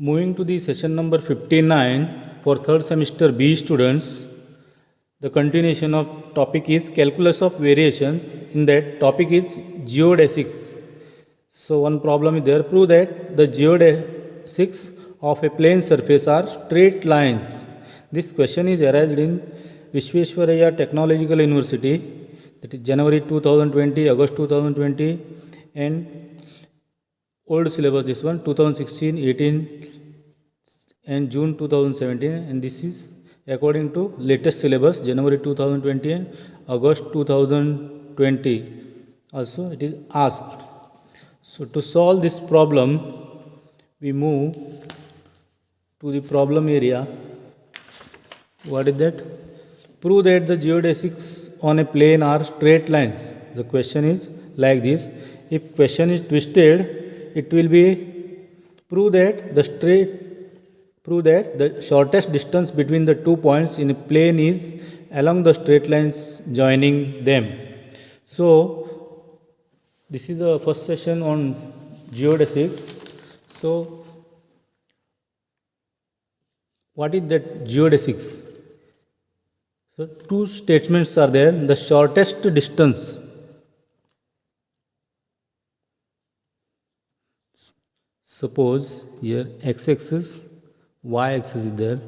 Moving to the session number 59 for third semester B students, the continuation of topic is calculus of variation. In that topic is geodesics. So one problem is there, prove that the geodesics of a plane surface are straight lines. This question is arised in Visvesvaraya Technological University, that is January 2020, August 2020, and old syllabus this one 2016, 18 and June 2017, and this is according to latest syllabus January 2020 and August 2020 also it is asked. So to solve this problem we move to the problem area. What is that? Prove that the geodesics on a plane are straight lines. The question is like this. If question is twisted, it will be prove that the shortest distance between the 2 points in a plane is along the straight lines joining them. So this is the first session on geodesics. So what is that geodesics? So two statements are there. The shortest distance. Suppose here x-axis, y-axis is there,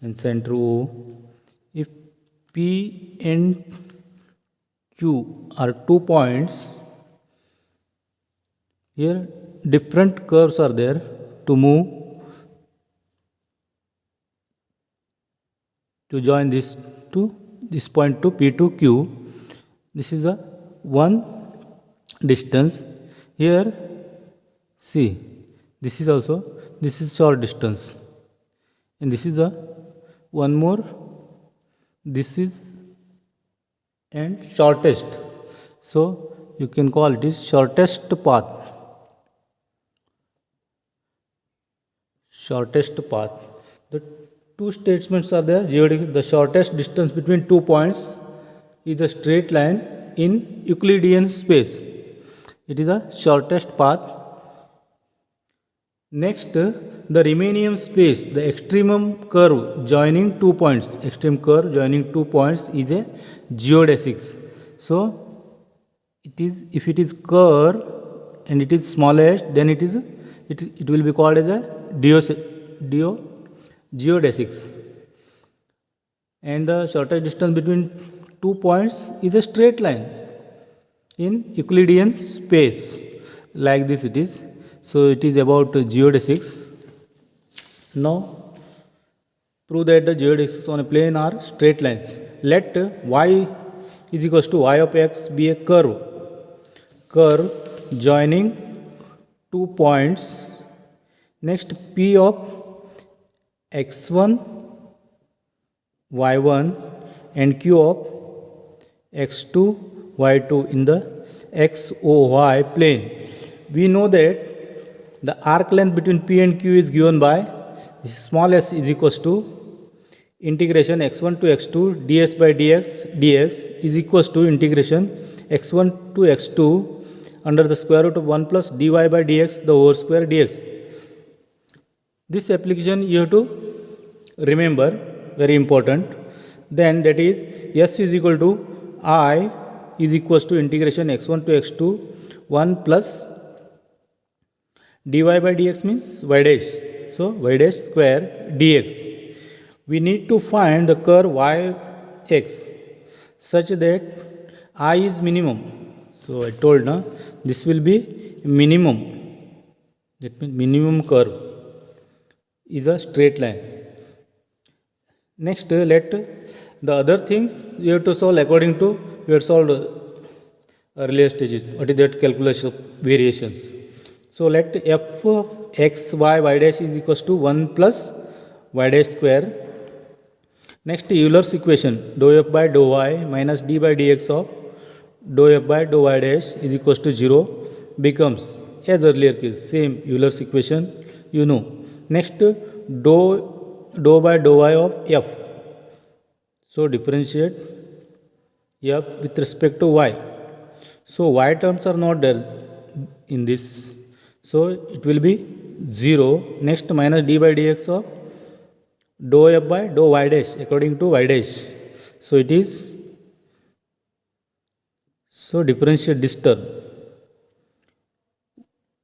and center O. If P and Q are 2 points, here different curves are there to move to join this point to P to Q. This is a one distance. Here see, this is also, this is short distance, and this is a one more, this is and shortest. So you can call it is shortest path. Shortest path. The two statements are there. The shortest distance between 2 points is a straight line in Euclidean space. It is a shortest path. Next, the Riemannian space, the extremum curve joining 2 points, extreme curve joining 2 points is a geodesics. So it is, if it is curve and it is smallest, then it will be called as a geodesics. And the shortest distance between 2 points is a straight line in Euclidean space. Like this it is. So it is about geodesics. Now prove that the geodesics on a plane are straight lines. Let y is equals to y of x be a curve joining 2 points. Next, p of x1, y1 and q of x2, y2 in the xy plane. We know that the arc length between P and Q is given by small s is equals to integration x1 to x2 ds by dx is equals to integration x1 to x2 under the square root of 1 plus dy by dx the whole square dx. This application you have to remember, very important. Then that is s is equal to I is equals to integration x1 to x2 1 plus dy by dx means y dash. So y dash square dx. We need to find the curve yx such that I is minimum. So I told now this will be minimum. That means minimum curve is a straight line. Next, let the other things you have to solve according to we have solved earlier stages. What is that calculation of variations? So let f of x, y dash is equals to 1 plus y dash square. Next, Euler's equation, dou f by dou y minus d by dx of dou f by dou y dash is equals to 0 becomes, as earlier case, same Euler's equation, you know. Next, dou by dou y of f. So differentiate f with respect to y. So y terms are not there in this. So it will be 0. Next, minus d by dx of dou f by dou y dash according to y dash. So it is, so differentiate this term.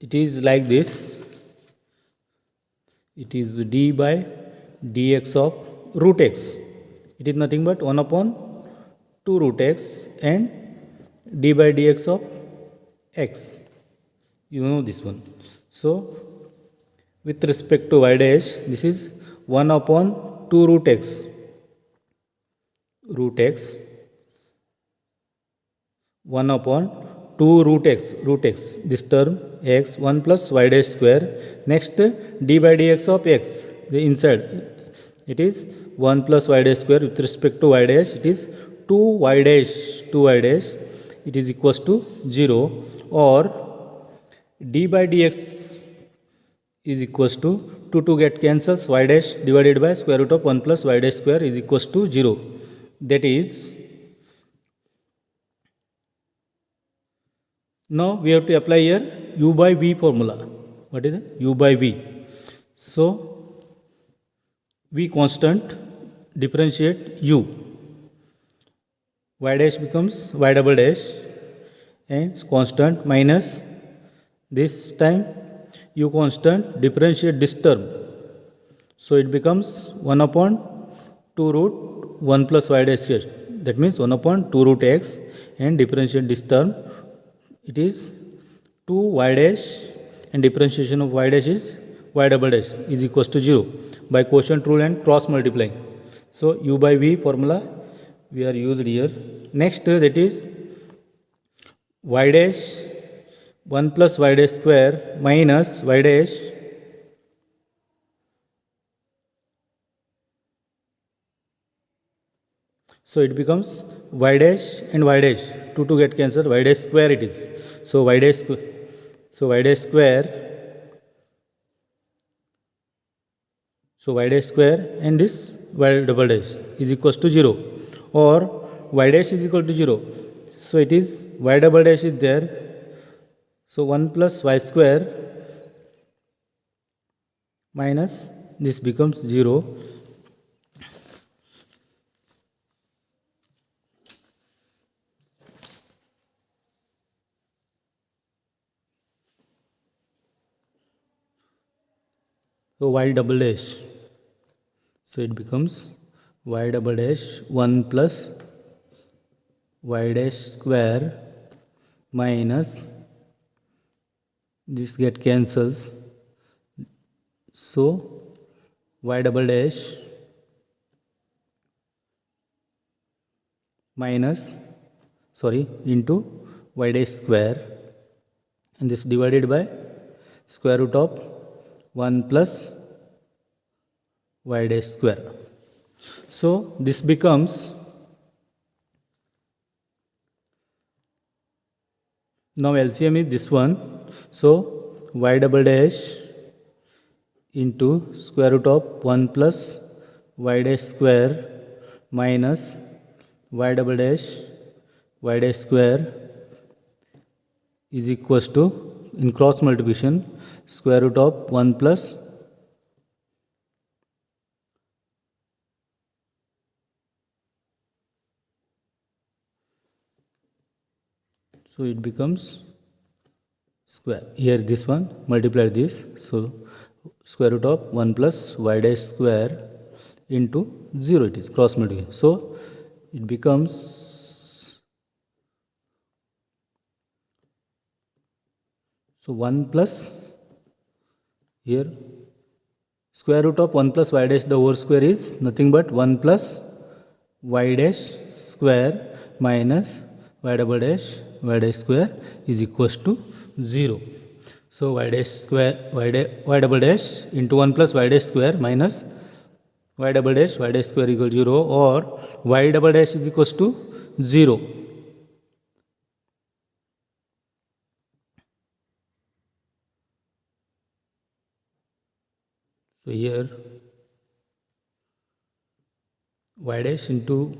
It is like this. It is d by dx of root x. It is nothing but 1 upon 2 root x and d by dx of x. You know this one. So with respect to y dash, this is 1 upon 2 root x. Root x. 1 upon 2 root x, this term x, 1 plus y dash square. Next, d by dx of x, the inside, it is 1 plus y dash square. With respect to y dash, it is 2y dash, it is equals to 0, or d by dx is equals to 2 get cancels, y dash divided by square root of 1 plus y dash square is equals to 0. That is, now we have to apply here u by v formula. What is it? U by v. So v constant, differentiate u. Y dash becomes y double dash and constant minus this time u constant, differentiate this term. So it becomes 1 upon 2 root 1 plus y dash. That means 1 upon 2 root x, and differentiate this term. It is 2y dash, and differentiation of y dash is y double dash is equals to 0 by quotient rule and cross multiplying. So u by v formula we are used here. Next, that is y dash 1 plus y dash square minus y dash so it becomes y dash and y dash, 2 get cancelled, y dash square it is. So y dash square, so y dash square and this y double dash is equals to 0, or y dash is equal to 0. So it is y double dash is there. So 1 plus y square minus this becomes 0. So y double dash, so it becomes y double dash 1 plus y dash square minus this get cancels. So y double dash minus into y dash square, and this divided by square root of 1 plus y dash square. So this becomes, now LCM is this one. So y double dash into square root of 1 plus y dash square minus y double dash y dash square is equals to, in cross multiplication, square root of 1 plus so it becomes square. Here this one multiply this, so square root of 1 plus y dash square into 0, it is cross multiplication. So it becomes, so 1 plus, here square root of 1 plus y dash the whole square is nothing but 1 plus y dash square minus y double dash y dash square is equals to 0. So y dash square y double dash into 1 plus y dash square minus y double dash y dash square equals 0, or y double dash is equals to 0. So here y dash into,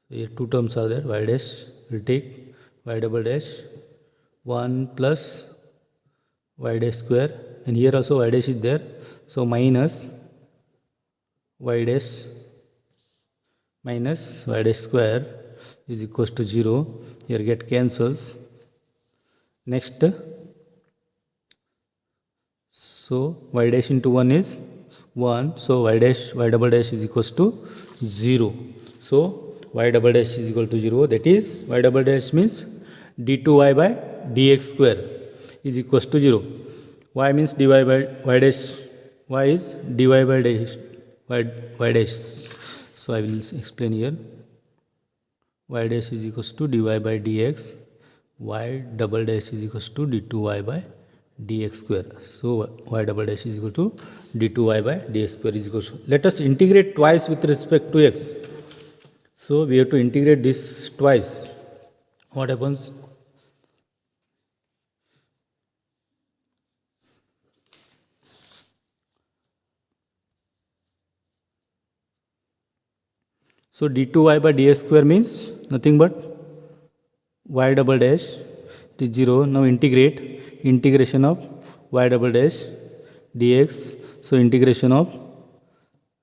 here two terms are there, y dash will take y double dash 1 plus y dash square, and here also y dash is there, so minus y dash square is equals to 0. Here get cancels. Next, so y dash into 1 is 1, so y double dash is equals to 0. So y double dash is equal to 0, that is y double dash means d2y by dx square is equals to 0. Y means dy by y dash, y is dy by dash y dash. So I will explain here. Y dash is equals to dy by dx, y double dash is equals to d2y by dx square. So y double dash is equal to d2y by dx square is equal to. Let us integrate twice with respect to x. So we have to integrate this twice. What happens? So d2y by dx square means nothing but y double dash, it is 0. Now integrate, integration of y double dash dx. So integration of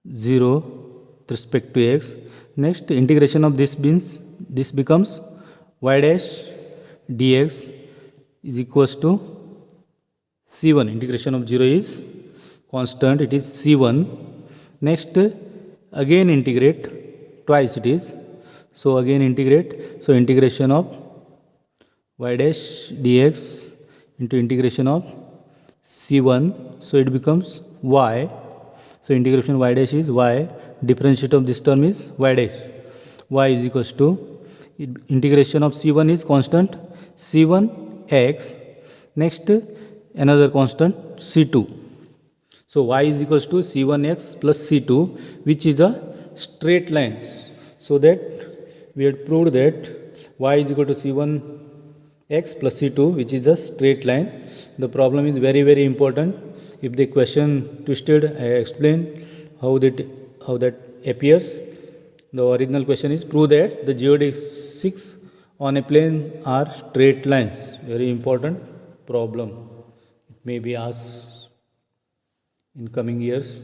0 with respect to x. Next, integration of this means this becomes y dash dx is equals to c1. Integration of 0 is constant, it is c1. Next, again integrate twice it is, so again integrate. So integration of y dash dx into integration of c1, so it becomes y. So integration y dash is y, differentiate of this term is y dash, y is equals to integration of c1 is constant c1 x. Next, another constant c2. So y is equals to c1x plus c2, which is a straight line. So that we had proved that y is equal to c1x plus c2, which is a straight line. The problem is very, very important. If the question twisted, I explain how that appears. The original question is prove that the geodesics on a plane are straight lines. Very important problem. It may be asked in coming years.